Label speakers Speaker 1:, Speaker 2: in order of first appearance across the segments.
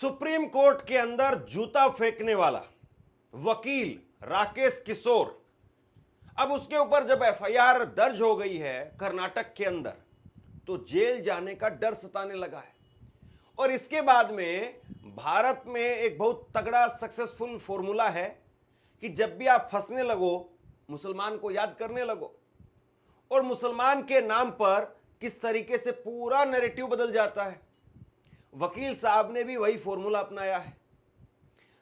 Speaker 1: Supreme court के अंदर जूता फेंकने वाला वकील राकेश किशोर, अब उसके ऊपर जब एफआईआर दर्ज हो गई है कर्नाटक के अंदर, तो जेल जाने का डर सताने लगा है। और इसके बाद में भारत में एक बहुत तगड़ा सक्सेसफुल फॉर्मूला है कि जब भी आप फंसने लगो मुसलमान को याद करने लगो, और मुसलमान के नाम पर किस तरीके से पूरा नैरेटिव बदल जाता है। वकील साहब ने भी वही फॉर्मूला अपनाया है।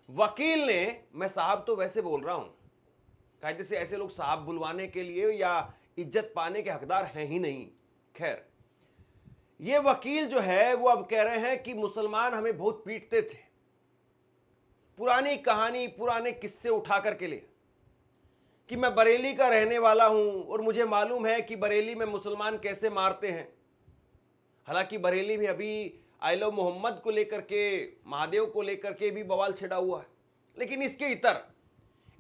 Speaker 1: वकील ने, मैं साहब तो वैसे बोल रहा हूं, कायदे से ऐसे लोग साहब बुलवाने के लिए या इज्जत पाने के हकदार हैं ही नहीं। खैर, ये वकील जो है वो अब कह रहे हैं कि मुसलमान हमें बहुत पीटते थे, पुरानी कहानी पुराने किस्से उठा करके लिए कि मैं बरेली का रहने वाला हूं और मुझे मालूम है कि बरेली में मुसलमान कैसे मारते हैं। हालांकि बरेली में अभी आई लव मोहम्मद को लेकर के, महादेव को लेकर के भी बवाल छिड़ा हुआ है, लेकिन इसके इतर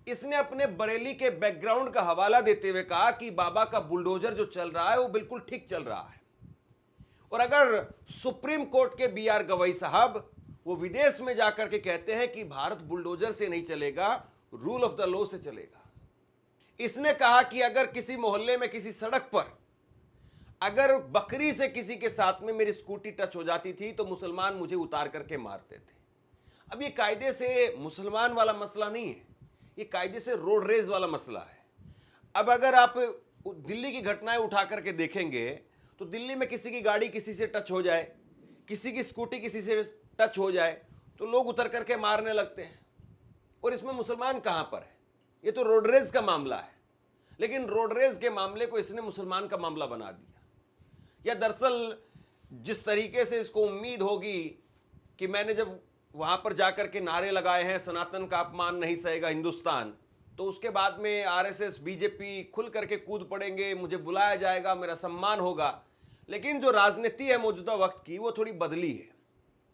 Speaker 1: इसने अपने बरेली के बैकग्राउंड का हवाला देते हुए कहा कि बाबा का बुलडोजर जो चल रहा है वो बिल्कुल ठीक चल रहा है। और अगर सुप्रीम कोर्ट के बीआर गवई साहब वो विदेश में जाकर के कहते हैं कि भारत बुलडोजर से नहीं चलेगा, रूल ऑफ द लॉ से चलेगा। इसने कहा कि अगर किसी मोहल्ले में किसी सड़क पर अगर बकरी से किसी के साथ में मेरी स्कूटी टच हो जाती थी तो मुसलमान मुझे उतार करके मारते थे। अब ये कायदे से मुसलमान वाला मसला नहीं है, ये कायदे से रोड रेज वाला मसला है। अब अगर आप दिल्ली की घटनाएं उठा करके देखेंगे तो दिल्ली में किसी की गाड़ी किसी से टच हो जाए, किसी की स्कूटी किसी से टच हो जाए तो लोग उतर करके मारने लगते हैं। और इसमें मुसलमान कहां पर है? ये तो रोड रेज का मामला है, लेकिन रोड रेज के मामले को इसने मुसलमान का मामला बना दिया। या दरअसल जिस तरीके से इसको उम्मीद होगी कि मैंने जब वहां पर जाकर के नारे लगाए हैं सनातन का अपमान नहीं सहेगा हिंदुस्तान, तो उसके बाद में आरएसएस बीजेपी खुल करके कूद पड़ेंगे, मुझे बुलाया जाएगा, मेरा सम्मान होगा। लेकिन जो राजनीति है मौजूदा वक्त की वो थोड़ी बदली है।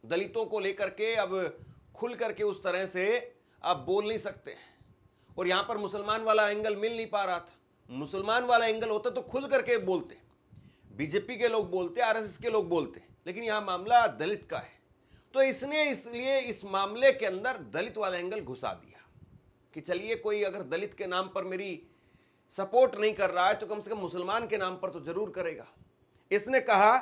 Speaker 1: दलितों को लेकर के अब खुल करके उस तरह से आप बोल नहीं सकते हैं। और यहां पर मुसलमान वाला एंगल मिल नहीं पा रहा था। मुसलमान वाला एंगल होता तो खुल करके बोलते, बीजेपी के लोग बोलते, आरएसएस के लोग बोलते, लेकिन यहां मामला दलित का है। तो इसने इसलिए इस मामले के अंदर दलित वाला एंगल घुसा दिया कि चलिए कोई अगर दलित के नाम पर मेरी सपोर्ट नहीं कर रहा है तो कम से कम मुसलमान के नाम पर तो जरूर करेगा। इसने कहा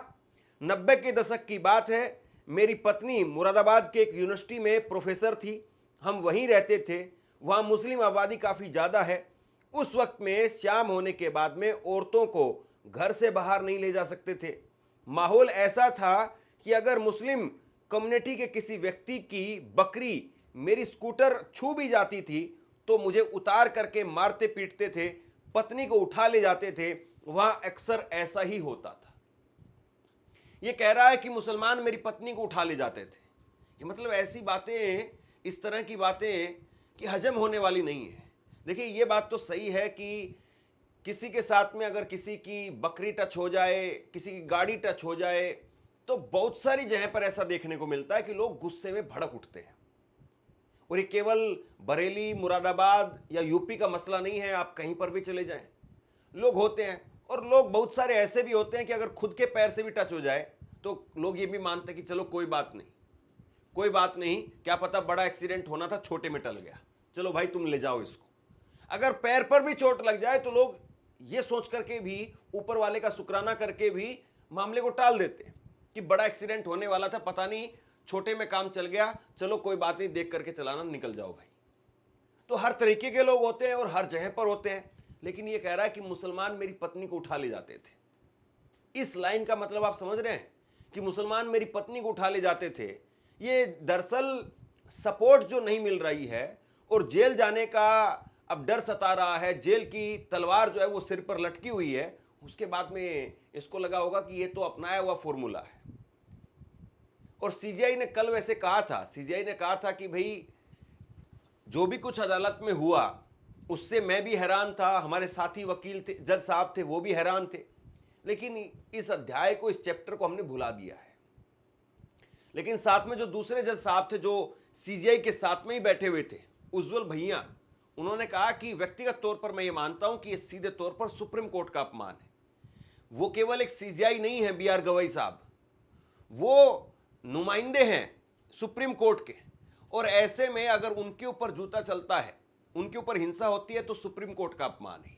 Speaker 1: 90 के दशक की बात है, मेरी पत्नी मुरादाबाद के एक यूनिवर्सिटी में प्रोफेसर थी, हम वहीं रहते थे, वहां मुस्लिम आबादी काफी ज्यादा है। उस वक्त में शाम होने के बाद में औरतों को घर से बाहर नहीं ले जा सकते थे। माहौल ऐसा था कि अगर मुस्लिम कम्युनिटी के किसी व्यक्ति की बकरी मेरी स्कूटर छू भी जाती थी तो मुझे उतार करके मारते पीटते थे, पत्नी को उठा ले जाते थे। वहां अक्सर ऐसा ही होता था। यह कह रहा है कि मुसलमान मेरी पत्नी को उठा ले जाते थे। ये मतलब ऐसी बातें, इस तरह की बातें कि हजम होने वाली नहीं है। देखिए, ये बात तो सही है कि किसी के साथ में अगर किसी की बकरी टच हो जाए, किसी की गाड़ी टच हो जाए, तो बहुत सारी जगह पर ऐसा देखने को मिलता है कि लोग गुस्से में भड़क उठते हैं। और ये केवल बरेली, मुरादाबाद या यूपी का मसला नहीं है, आप कहीं पर भी चले जाएं, लोग होते हैं। और लोग बहुत सारे ऐसे भी होते हैं कि अगर खुद के पैर से भी टच हो जाए तो लोग ये भी मानते हैं कि चलो कोई बात नहीं, कोई बात नहीं, क्या पता बड़ा एक्सीडेंट होना था, छोटे में टल गया, चलो भाई तुम ले जाओ इसको। अगर पैर पर भी चोट लग जाए तो लोग ये सोच करके भी, ऊपर वाले का शुक्राना करके भी मामले को टाल देते हैं कि बड़ा एक्सीडेंट होने वाला था, पता नहीं छोटे में काम चल गया, चलो कोई बात नहीं, देख करके चलाना, निकल जाओ भाई। तो हर तरीके के लोग होते हैं और हर जगह पर होते हैं। लेकिन ये कह रहा है कि मुसलमान मेरी पत्नी को उठा ले जाते थे। इस लाइन का मतलब आप समझ रहे हैं कि मुसलमान मेरी पत्नी को उठा ले जाते थे। ये दरअसल सपोर्ट जो नहीं मिल रही है और जेल जाने का अब डर सता रहा है, जेल की तलवार जो है वो सिर पर लटकी हुई है, उसके बाद में इसको लगा होगा कि ये तो अपनाया हुआ फॉर्मूला है। और सीजीआई ने कल वैसे कहा था, सीजीआई ने कहा था कि भाई जो भी कुछ अदालत में हुआ उससे मैं भी हैरान था, हमारे साथी वकील थे, जज साहब थे, वो भी हैरान थे, लेकिन इस अध्याय को, इस चैप्टर को हमने भुला दिया है। लेकिन साथ में जो दूसरे जज साहब थे जो सीजीआई के साथ में ही बैठे हुए थे, उज्जवल भैया, उन्होंने कहा कि व्यक्तिगत तौर पर मैं ये मानता हूं कि ये सीधे तौर पर सुप्रीम कोर्ट का अपमान है। वो केवल एक सीजीआई नहीं है बीआर गवई साहब, वो नुमाइंदे हैं सुप्रीम कोर्ट के, और ऐसे में अगर उनके ऊपर जूता चलता है, उनके ऊपर हिंसा होती है, तो सुप्रीम कोर्ट का अपमान है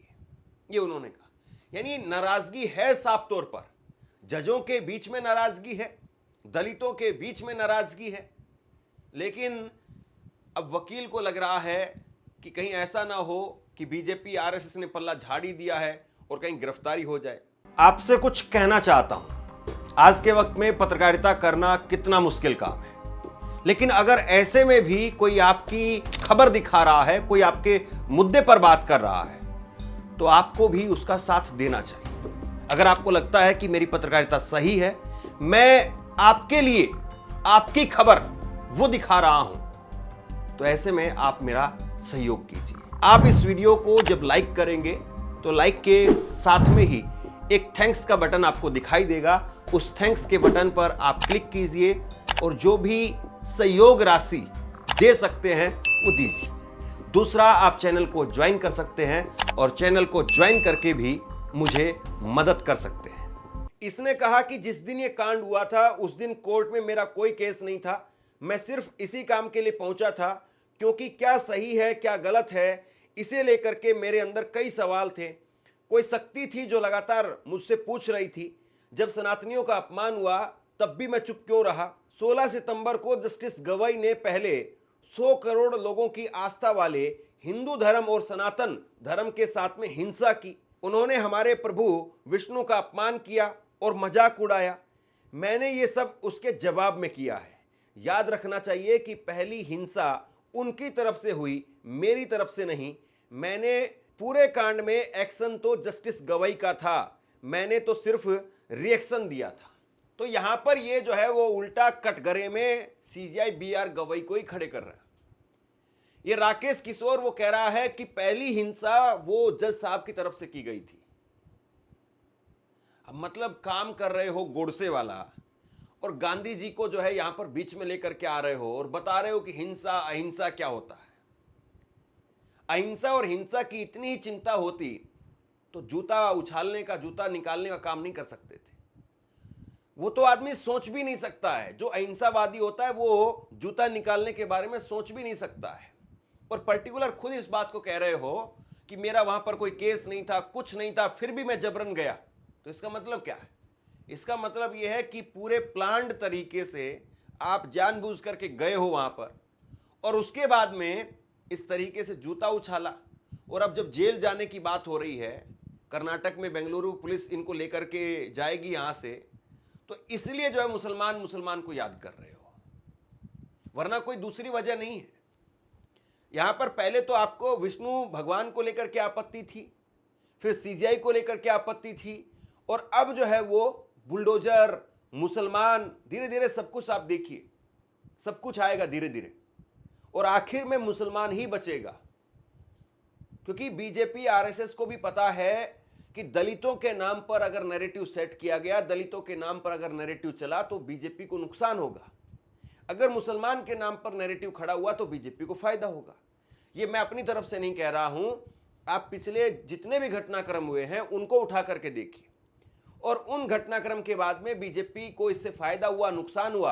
Speaker 1: ये उन्होंने कहा। यानी नाराजगी है साफ तौर पर, जजों के बीच में नाराजगी है, दलितों के बीच में नाराजगी है, लेकिन अब वकील को लग रहा है कि कहीं ऐसा ना हो कि बीजेपी आरएसएस ने पल्ला झाड़ी दिया है और कहीं गिरफ्तारी हो जाए। आपसे कुछ कहना चाहता हूं, आज के वक्त में पत्रकारिता करना कितना मुश्किल काम है, लेकिन अगर ऐसे में भी कोई आपकी खबर दिखा रहा है, कोई आपके मुद्दे पर बात कर रहा है, तो आपको भी उसका साथ देना चाहिए। अगर आपको लगता है कि मेरी पत्रकारिता सही है, मैं आपके लिए आपकी खबर वो दिखा रहा हूं, तो ऐसे में आप मेरा सहयोग कीजिए। आप इस वीडियो को जब लाइक करेंगे तो लाइक के साथ में ही एक थैंक्स का बटन आपको दिखाई देगा, उस थैंक्स के बटन पर आप क्लिक कीजिए और जो भी सहयोग राशि दे सकते हैं वो दीजिए। दूसरा, आप चैनल को ज्वाइन कर सकते हैं और चैनल को ज्वाइन करके भी मुझे मदद कर सकते हैं। इसने कहा कि जिस दिन ये कांड हुआ था उस दिन कोर्ट में मेरा कोई केस नहीं था, मैं सिर्फ इसी काम के लिए पहुंचा था, क्योंकि क्या सही है क्या गलत है इसे लेकर के मेरे अंदर कई सवाल थे। कोई शक्ति थी जो लगातार मुझसे पूछ रही थी। जब सनातनियों का अपमान हुआ तब भी मैं चुप क्यों रहा। 16 सितंबर को जस्टिस गवई ने पहले 100 करोड़ लोगों की आस्था वाले हिंदू धर्म और सनातन धर्म के साथ में हिंसा की। उन्होंने हमारे प्रभु विष्णु का अपमान किया और मजाक उड़ाया। मैंने ये सब उसके जवाब में किया है। याद रखना चाहिए कि पहली हिंसा उनकी तरफ से हुई, मेरी तरफ से नहीं। मैंने पूरे कांड में एक्शन तो जस्टिस गवई का था, मैंने तो सिर्फ रिएक्शन दिया था। तो यहां पर ये जो है वो उल्टा कटघरे में सीजीआई बीआर गवई को ही खड़े कर रहा है। ये राकेश किशोर वो कह रहा है कि पहली हिंसा वो जज साहब की तरफ से की गई थी। अब मतलब काम कर रहे हो गोडसे वाला और गांधी जी को जो है यहां पर बीच में लेकर के आ रहे हो और बता रहे हो कि हिंसा अहिंसा क्या होता है। अहिंसा और हिंसा की इतनी ही चिंता होती तो जूता उछालने का, जूता निकालने का काम नहीं कर सकते थे। वो तो आदमी सोच भी नहीं सकता है, जो अहिंसावादी होता है वो जूता निकालने के बारे में सोच भी नहीं सकता है। और पर्टिकुलर खुद इस बात को कह रहे हो कि मेरा वहां पर कोई केस नहीं था, कुछ नहीं था, फिर भी मैं जबरन गया, तो इसका मतलब क्या है? इसका मतलब यह है कि पूरे प्लान्ड तरीके से आप जानबूझ करके गए हो वहां पर और उसके बाद में इस तरीके से जूता उछाला। और अब जब जेल जाने की बात हो रही है, कर्नाटक में बेंगलुरु पुलिस इनको लेकर के जाएगी यहां से, तो इसलिए जो है मुसलमान को याद कर रहे हो, वरना कोई दूसरी वजह नहीं है। यहां पर पहले तो आपको विष्णु भगवान को लेकर के आपत्ति थी, फिर सीजीआई को लेकर के आपत्ति थी, और अब जो है वो बुलडोजर, मुसलमान, धीरे धीरे सब कुछ आप देखिए, सब कुछ आएगा धीरे धीरे और आखिर में मुसलमान ही बचेगा। क्योंकि बीजेपी आरएसएस को भी पता है कि दलितों के नाम पर अगर नैरेटिव सेट किया गया, दलितों के नाम पर अगर नैरेटिव चला तो बीजेपी को नुकसान होगा। अगर मुसलमान के नाम पर नैरेटिव खड़ा हुआ तो बीजेपी को फायदा होगा। ये मैं अपनी तरफ से नहीं कह रहा हूं, आप पिछले जितने भी घटनाक्रम हुए हैं उनको उठा करके देखिए और उन घटनाक्रम के बाद में बीजेपी को इससे फायदा हुआ, नुकसान हुआ,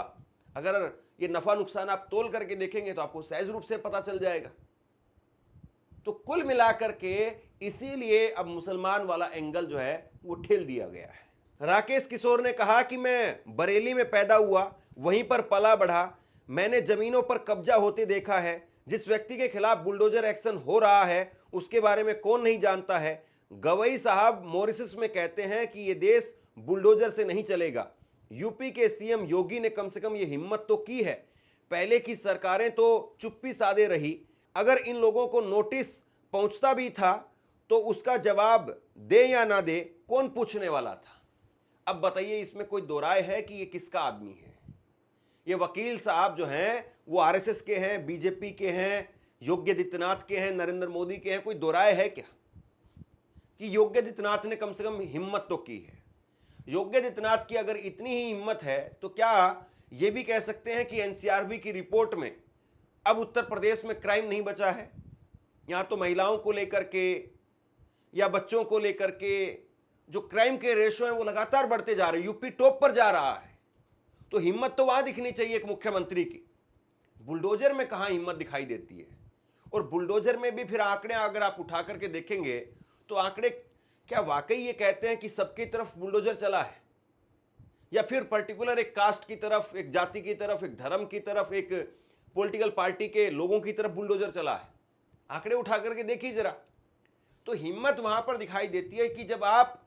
Speaker 1: अगर ये नफा नुकसान आप तोल करके देखेंगे तो आपको सहज रूप से पता चल जाएगा। तो कुल मिलाकर के इसीलिए अब मुसलमान वाला एंगल जो है वो ठेल दिया गया है। राकेश किशोर ने कहा कि मैं बरेली में पैदा हुआ, वहीं पर पला बढ़ा, मैंने जमीनों पर कब्जा होते देखा है। जिस व्यक्ति के खिलाफ बुलडोजर एक्शन हो रहा है उसके बारे में कौन नहीं जानता है। गवई साहब मॉरिशस में कहते हैं कि ये देश बुलडोजर से नहीं चलेगा। यूपी के सीएम योगी ने कम से कम ये हिम्मत तो की है, पहले की सरकारें तो चुप्पी साधे रही। अगर इन लोगों को नोटिस पहुंचता भी था तो उसका जवाब दे या ना दे, कौन पूछने वाला था? अब बताइए, इसमें कोई दो राय है कि ये किसका आदमी है? ये वकील साहब जो हैं वो आरएसएस के हैं, बीजेपी के हैं, योगी आदित्यनाथ के हैं, नरेंद्र मोदी के हैं? कोई दो राय है क्या कि योगी आदित्यनाथ ने कम से कम हिम्मत तो की है? योगी आदित्यनाथ की अगर इतनी ही हिम्मत है तो क्या ये भी कह सकते हैं कि एनसीआरबी की रिपोर्ट में अब उत्तर प्रदेश में क्राइम नहीं बचा है? यहां तो महिलाओं को लेकर के या बच्चों को लेकर के जो क्राइम के रेशो हैं वो लगातार बढ़ते जा रहे हैं, यूपी टॉप पर जा रहा है। तो हिम्मत तो वहां दिखनी चाहिए एक मुख्यमंत्री की। बुलडोजर में कहां हिम्मत दिखाई देती है। और बुलडोजर में भी फिर आंकड़े अगर आप उठा करके देखेंगे तो आंकड़े क्या वाकई ये कहते हैं कि सबकी तरफ बुलडोजर चला है, या फिर पर्टिकुलर एक कास्ट की तरफ, एक जाति की तरफ, एक धर्म की तरफ, एक पॉलिटिकल पार्टी के लोगों की तरफ बुलडोजर चला है। आंकड़े उठा करके देखिए जरा। तो हिम्मत वहां पर दिखाई देती है कि जब आप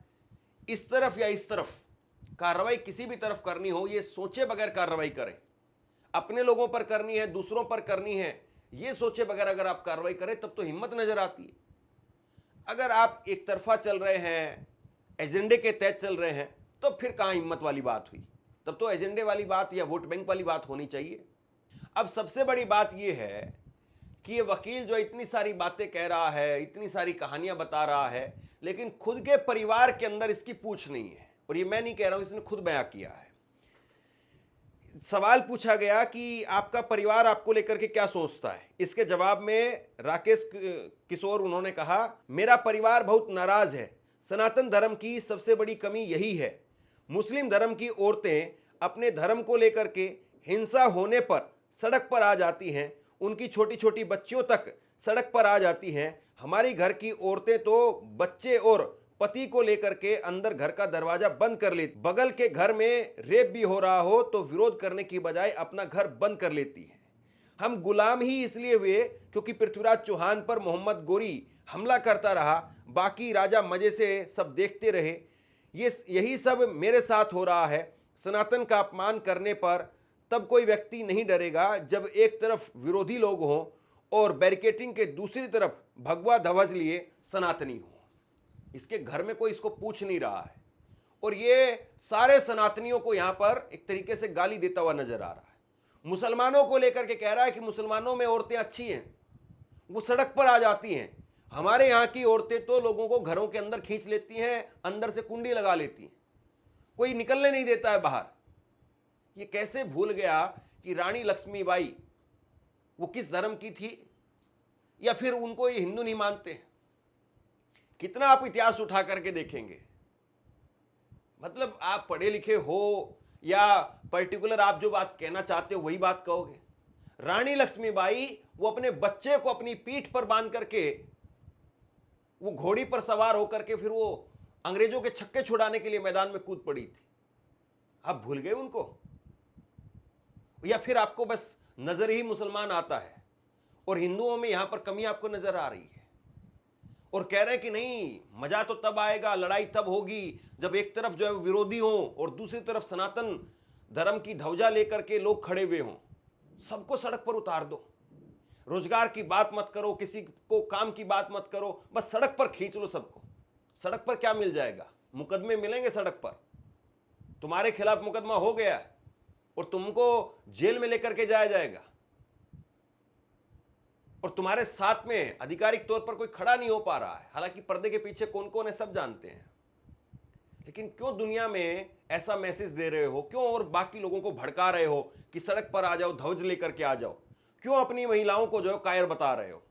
Speaker 1: इस तरफ या इस तरफ कार्रवाई किसी भी तरफ करनी हो, ये सोचे बगैर कार्रवाई करें। अपने लोगों पर करनी है, दूसरों पर करनी है, ये सोचे बगैर अगर आप कार्रवाई करें तब तो हिम्मत नजर आती है। अगर आप एक तरफा चल रहे हैं, एजेंडे के तहत चल रहे हैं, तो फिर कहां हिम्मत वाली बात हुई। तब तो एजेंडे वाली बात या वोट बैंक वाली बात होनी चाहिए। अब सबसे बड़ी बात यह है कि ये वकील जो इतनी सारी बातें कह रहा है, इतनी सारी कहानियां बता रहा है, लेकिन खुद के परिवार के अंदर इसकी पूछ नहीं है। और ये मैं नहीं कह रहा हूं, इसने खुद बयां किया है। सवाल पूछा गया कि आपका परिवार आपको लेकर के क्या सोचता है। इसके जवाब में राकेश किशोर उन्होंने कहा, मेरा परिवार बहुत नाराज है। सनातन धर्म की सबसे बड़ी कमी यही है। मुस्लिम धर्म की औरतें अपने धर्म को लेकर के हिंसा होने पर सड़क पर आ जाती हैं, उनकी छोटी छोटी बच्चियों तक सड़क पर आ जाती हैं। हमारी घर की औरतें तो बच्चे और पति को लेकर के अंदर घर का दरवाजा बंद कर लेती। बगल के घर में रेप भी हो रहा हो तो विरोध करने की बजाय अपना घर बंद कर लेती है। हम गुलाम ही इसलिए हुए क्योंकि पृथ्वीराज चौहान पर मोहम्मद गोरी हमला करता रहा, बाकी राजा मजे से सब देखते रहे। यही सब मेरे साथ हो रहा है। सनातन का अपमान करने पर तब कोई व्यक्ति नहीं डरेगा जब एक तरफ विरोधी लोग हों और बैरिकेटिंग के दूसरी तरफ भगवा ध्वज लिए सनातनी हों। इसके घर में कोई इसको पूछ नहीं रहा है और ये सारे सनातनियों को यहां पर एक तरीके से गाली देता हुआ नजर आ रहा है। मुसलमानों को लेकर के कह रहा है कि मुसलमानों में औरतें अच्छी हैं, वो सड़क पर आ जाती हैं। हमारे यहाँ की औरतें तो लोगों को घरों के अंदर खींच लेती हैं, अंदर से कुंडी लगा लेती हैं, कोई निकलने नहीं देता है बाहर। ये कैसे भूल गया कि रानी लक्ष्मीबाई वो किस धर्म की थी, या फिर उनको ये हिंदू नहीं मानते। कितना आप इतिहास उठा करके देखेंगे, मतलब आप पढ़े लिखे हो या पर्टिकुलर आप जो बात कहना चाहते हो वही बात कहोगे। रानी लक्ष्मीबाई वो अपने बच्चे को अपनी पीठ पर बांध करके वो घोड़ी पर सवार होकर के फिर वो अंग्रेजों के छक्के छुड़ाने के लिए मैदान में कूद पड़ी थी। आप भूल गए उनको, या फिर आपको बस नजर ही मुसलमान आता है और हिंदुओं में यहां पर कमी आपको नजर आ रही है और कह रहे हैं कि नहीं, मजा तो तब आएगा, लड़ाई तब होगी जब एक तरफ जो है विरोधी हो और दूसरी तरफ सनातन धर्म की ध्वजा लेकर के लोग खड़े हुए हों। सबको सड़क पर उतार दो, रोजगार की बात मत करो, किसी को काम की बात मत करो, बस सड़क पर खींच लो सबको। सड़क पर क्या मिल जाएगा? मुकदमे मिलेंगे सड़क पर। तुम्हारे खिलाफ मुकदमा हो गया है और तुमको जेल में लेकर के जाया जाएगा और तुम्हारे साथ में आधिकारिक तौर पर कोई खड़ा नहीं हो पा रहा है। हालांकि पर्दे के पीछे कौन कौन है सब जानते हैं, लेकिन क्यों दुनिया में ऐसा मैसेज दे रहे हो? क्यों और बाकी लोगों को भड़का रहे हो कि सड़क पर आ जाओ, ध्वज लेकर के आ जाओ? क्यों अपनी महिलाओं को जो है कायर बता रहे हो?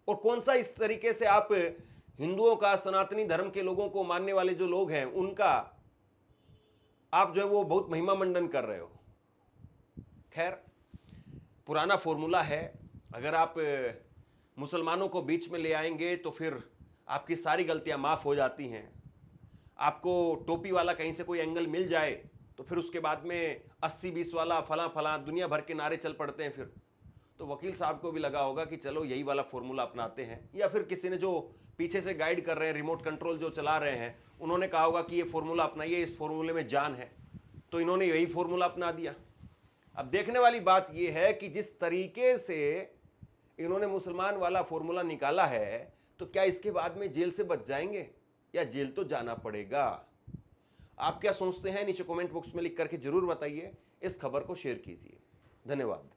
Speaker 1: और कौन सा इस तरीके से आप हिंदुओं का, सनातनी धर्म के लोगों को मानने वाले जो लोग हैं उनका आप जो है वो बहुत महिमा मंडन कर रहे हो। खैर, पुराना फॉर्मूला है, अगर आप मुसलमानों को बीच में ले आएंगे तो फिर आपकी सारी गलतियां माफ हो जाती हैं। आपको टोपी वाला कहीं से कोई एंगल मिल जाए तो फिर उसके बाद में 80-20 वाला फला फला दुनिया भर के नारे चल पड़ते हैं। फिर तो वकील साहब को भी लगा होगा कि चलो यही वाला फॉर्मूला अपनाते हैं, या फिर किसी ने जो पीछे से गाइड कर रहे हैं, रिमोट कंट्रोल जो चला रहे हैं, उन्होंने कहा होगा कि ये फॉर्मूला अपनाइए, इस फॉर्मूले में जान है, तो इन्होंने यही फॉर्मूला अपना दिया। अब देखने वाली बात यह है कि जिस तरीके से इन्होंने मुसलमान वाला फॉर्मूला निकाला है, तो क्या इसके बाद में जेल से बच जाएंगे या जेल तो जाना पड़ेगा? आप क्या सोचते हैं? नीचे कमेंट बॉक्स में लिख करके जरूर बताइए। इस खबर को शेयर कीजिए। धन्यवाद।